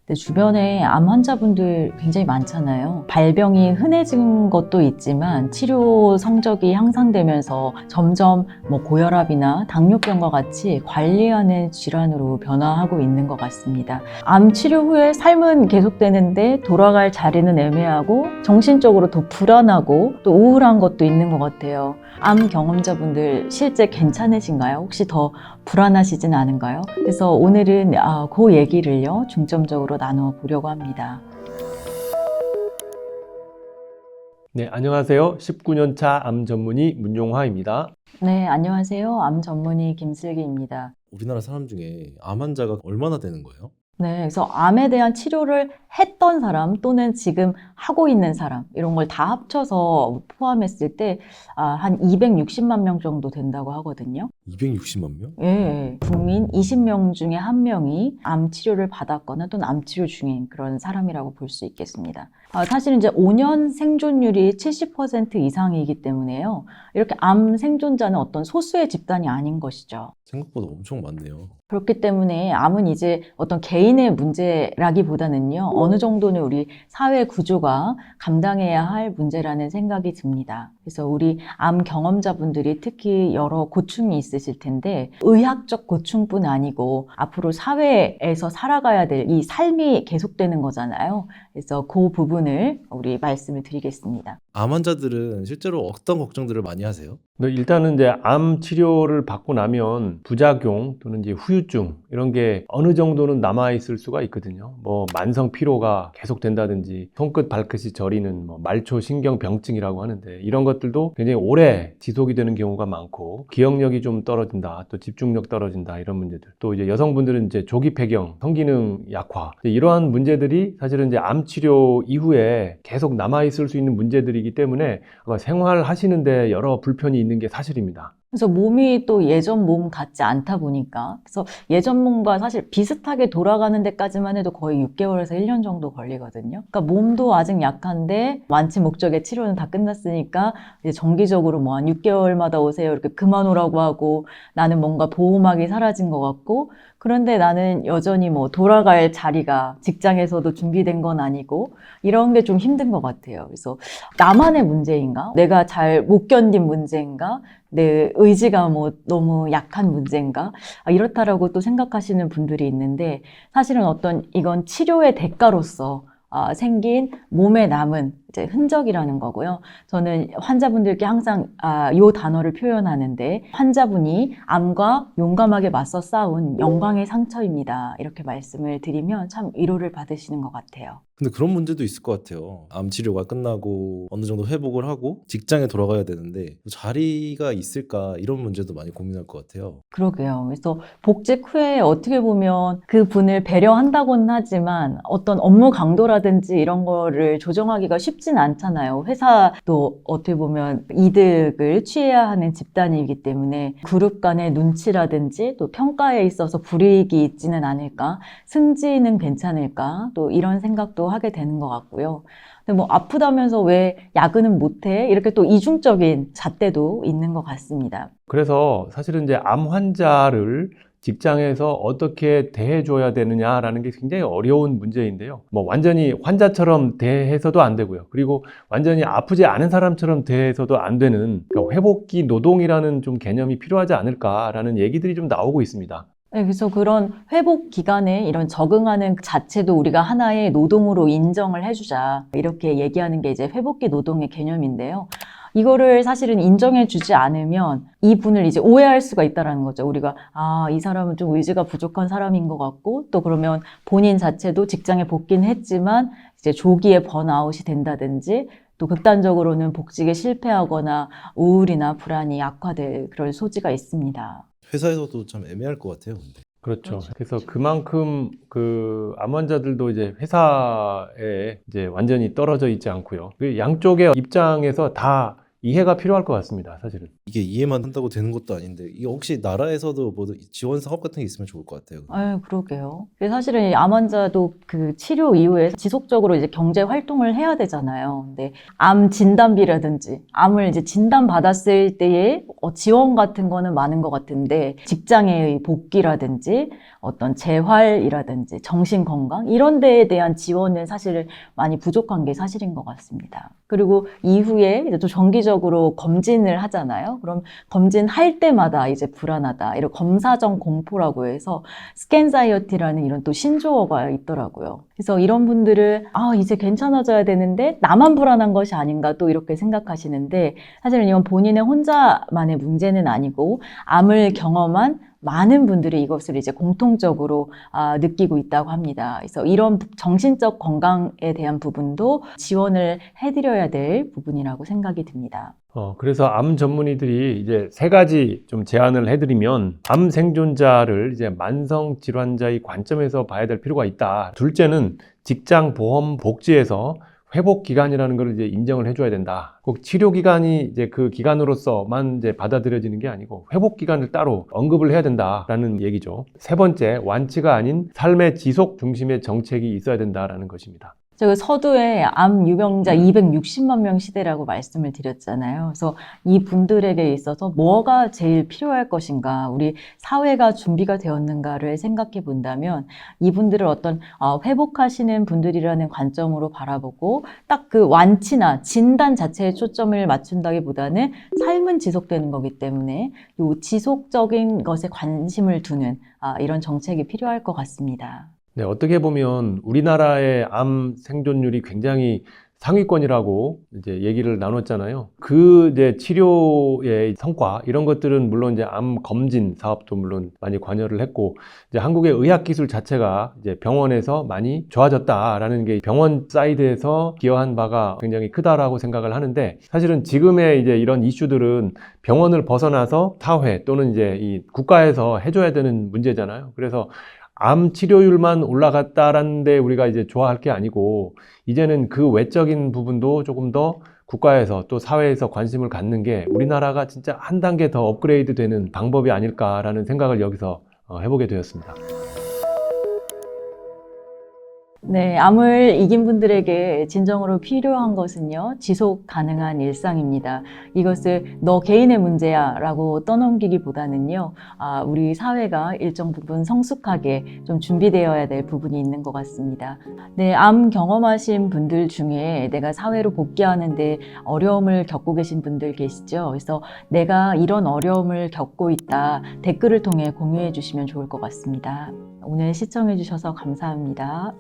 근데 주변에 암 환자분들 굉장히 많잖아요. 발병이 흔해진 것도 있지만 치료 성적이 향상되면서 점점 고혈압이나 당뇨병과 같이 관리하는 질환으로 변화하고 있는 것 같습니다. 암 치료 후에 삶은 계속되는데 돌아갈 자리는 애매하고 정신적으로 더 불안하고 또 우울한 것도 있는 것 같아요. 암 경험자분들 실제 괜찮으신가요? 혹시 더 불안하시진 않은가요? 그래서 오늘은 그 얘기를요 중점적으로 나누어 보려고 합니다. 네, 안녕하세요. 19년차 암 전문의 문용화입니다. 네, 안녕하세요. 암 전문의 김슬기입니다. 우리나라 사람 중에 암 환자가 얼마나 되는 거예요? 네, 그래서 암에 대한 치료를 했던 사람 또는 지금 하고 있는 사람 이런 걸 다 합쳐서 포함했을 때 한 260만 명 정도 된다고 하거든요. 260만 명? 예, 국민 20명 중에 1명이 암 치료를 받았거나 또는 암 치료 중인 그런 사람이라고 볼 수 있겠습니다. 사실은 이제 5년 생존율이 70% 이상이기 때문에요. 이렇게 암 생존자는 어떤 소수의 집단이 아닌 것이죠. 생각보다 엄청 많네요. 그렇기 때문에 암은 이제 어떤 개인의 문제라기보다는요, 어느 정도는 우리 사회 구조가 감당해야 할 문제라는 생각이 듭니다. 그래서 우리 암 경험자분들이 특히 여러 고충이 있으실 텐데, 의학적 고충뿐 아니고 앞으로 사회에서 살아가야 될 이 삶이 계속되는 거잖아요. 그래서 그 부분을 우리 말씀을 드리겠습니다. 암 환자들은 실제로 어떤 걱정들을 많이 하세요? 일단은 이제 암 치료를 받고 나면 부작용 또는 이제 후유증 이런 게 어느 정도는 남아 있을 수가 있거든요. 만성 피로가 계속 된다든지 손끝 발끝이 저리는 말초 신경 병증이라고 하는데 이런 것들도 굉장히 오래 지속이 되는 경우가 많고 기억력이 좀 떨어진다, 또 집중력 떨어진다 이런 문제들. 또 이제 여성분들은 이제 조기 폐경, 성기능 약화 이러한 문제들이 사실은 이제 암 치료 이후에 계속 남아 있을 수 있는 문제들이기 때문에 생활하시는데 여러 불편이 있는 게 사실입니다. 그래서 몸이 또 예전 몸 같지 않다 보니까 그래서 예전 몸과 사실 비슷하게 돌아가는 데까지만 해도 거의 6개월에서 1년 정도 걸리거든요. 그러니까 몸도 아직 약한데 완치 목적의 치료는 다 끝났으니까 이제 정기적으로 한 6개월마다 오세요 이렇게 그만 오라고 하고 나는 뭔가 보호막이 사라진 것 같고 그런데 나는 여전히 돌아갈 자리가 직장에서도 준비된 건 아니고 이런 게 좀 힘든 것 같아요. 그래서 나만의 문제인가? 내가 잘 못 견딘 문제인가? 내 의지가 너무 약한 문제인가? 이렇다라고 또 생각하시는 분들이 있는데 사실은 이건 치료의 대가로서 생긴 몸에 남은 이제 흔적이라는 거고요. 저는 환자분들께 항상 이 단어를 표현하는데 환자분이 암과 용감하게 맞서 싸운 영광의 상처입니다. 이렇게 말씀을 드리면 참 위로를 받으시는 것 같아요. 근데 그런 문제도 있을 것 같아요. 암 치료가 끝나고 어느 정도 회복을 하고 직장에 돌아가야 되는데 자리가 있을까 이런 문제도 많이 고민할 것 같아요. 그러게요. 그래서 복직 후에 어떻게 보면 그 분을 배려한다고는 하지만 어떤 업무 강도라든지 이런 거를 조정하기가 쉽진 않잖아요. 회사도 어떻게 보면 이득을 취해야 하는 집단이기 때문에 그룹 간의 눈치라든지 또 평가에 있어서 불이익이 있지는 않을까, 승진은 괜찮을까, 또 이런 생각도 하게 되는 것 같고요. 근데 아프다면서 왜 야근은 못해? 이렇게 또 이중적인 잣대도 있는 것 같습니다. 그래서 사실은 이제 암 환자를 직장에서 어떻게 대해줘야 되느냐라는 게 굉장히 어려운 문제인데요. 완전히 환자처럼 대해서도 안 되고요. 그리고 완전히 아프지 않은 사람처럼 대해서도 안 되는 그러니까 회복기 노동이라는 좀 개념이 필요하지 않을까라는 얘기들이 좀 나오고 있습니다. 네, 그래서 그런 회복 기간에 이런 적응하는 그 자체도 우리가 하나의 노동으로 인정을 해주자. 이렇게 얘기하는 게 이제 회복기 노동의 개념인데요. 이거를 사실은 인정해주지 않으면 이분을 이제 오해할 수가 있다는 거죠. 우리가, 이 사람은 좀 의지가 부족한 사람인 것 같고, 또 그러면 본인 자체도 직장에 복귀는 했지만, 이제 조기에 번아웃이 된다든지, 또 극단적으로는 복직에 실패하거나 우울이나 불안이 악화될 그럴 소지가 있습니다. 회사에서도 참 애매할 것 같아요. 근데. 그렇죠. 그래서 그만큼 암 환자들도 이제 회사에 이제 완전히 떨어져 있지 않고요. 그 양쪽의 입장에서 다 이해가 필요할 것 같습니다. 사실은. 이게 이해만 한다고 되는 것도 아닌데 이게 혹시 나라에서도 뭐 지원 사업 같은 게 있으면 좋을 것 같아요. 아유, 그러게요. 근데 사실은 이 암 환자도 그 치료 이후에 지속적으로 이제 경제 활동을 해야 되잖아요. 근데 암 진단비라든지 암을 이제 진단 받았을 때의 지원 같은 거는 많은 것 같은데 직장의 복귀라든지 어떤 재활이라든지 정신 건강 이런 데에 대한 지원은 사실 많이 부족한 게 사실인 것 같습니다. 그리고 이후에 이제 또 정기적으로 검진을 하잖아요. 그럼 검진할 때마다 이제 불안하다. 이런 검사정 공포라고 해서 스캔자이어티라는 이런 또 신조어가 있더라고요. 그래서 이런 분들은 이제 괜찮아져야 되는데 나만 불안한 것이 아닌가 또 이렇게 생각하시는데 사실은 이건 본인의 혼자만의 문제는 아니고 암을 경험한 많은 분들이 이것을 이제 공통적으로 느끼고 있다고 합니다. 그래서 이런 정신적 건강에 대한 부분도 지원을 해드려야 될 부분이라고 생각이 듭니다. 그래서 암 전문의들이 이제 세 가지 좀 제안을 해드리면 암 생존자를 이제 만성 질환자의 관점에서 봐야 될 필요가 있다. 둘째는 직장 보험 복지에서 회복 기간이라는 걸 이제 인정을 해줘야 된다. 꼭 치료 기간이 이제 그 기간으로서만 이제 받아들여지는 게 아니고 회복 기간을 따로 언급을 해야 된다라는 얘기죠. 세 번째, 완치가 아닌 삶의 지속 중심의 정책이 있어야 된다라는 것입니다. 제가 서두에 암 유병자 260만 명 시대라고 말씀을 드렸잖아요. 그래서 이 분들에게 있어서 뭐가 제일 필요할 것인가, 우리 사회가 준비가 되었는가를 생각해 본다면 이분들을 어떤 회복하시는 분들이라는 관점으로 바라보고 딱 그 완치나 진단 자체에 초점을 맞춘다기보다는 삶은 지속되는 거기 때문에 이 지속적인 것에 관심을 두는 이런 정책이 필요할 것 같습니다. 네, 어떻게 보면 우리나라의 암 생존율이 굉장히 상위권이라고 이제 얘기를 나눴잖아요. 그 이제 치료의 성과 이런 것들은 물론 이제 암 검진 사업도 물론 많이 관여를 했고 이제 한국의 의학 기술 자체가 이제 병원에서 많이 좋아졌다라는 게 병원 사이드에서 기여한 바가 굉장히 크다라고 생각을 하는데 사실은 지금의 이제 이런 이슈들은 병원을 벗어나서 사회 또는 이제 이 국가에서 해줘야 되는 문제잖아요. 그래서 암 치료율만 올라갔다라는데 우리가 이제 좋아할 게 아니고 이제는 그 외적인 부분도 조금 더 국가에서 또 사회에서 관심을 갖는 게 우리나라가 진짜 한 단계 더 업그레이드 되는 방법이 아닐까라는 생각을 여기서 해보게 되었습니다. 네, 암을 이긴 분들에게 진정으로 필요한 것은요, 지속 가능한 일상입니다. 이것을 너 개인의 문제야 라고 떠넘기기보다는요, 우리 사회가 일정 부분 성숙하게 좀 준비되어야 될 부분이 있는 것 같습니다. 네, 암 경험하신 분들 중에 내가 사회로 복귀하는데 어려움을 겪고 계신 분들 계시죠? 그래서 내가 이런 어려움을 겪고 있다 댓글을 통해 공유해 주시면 좋을 것 같습니다. 오늘 시청해 주셔서 감사합니다.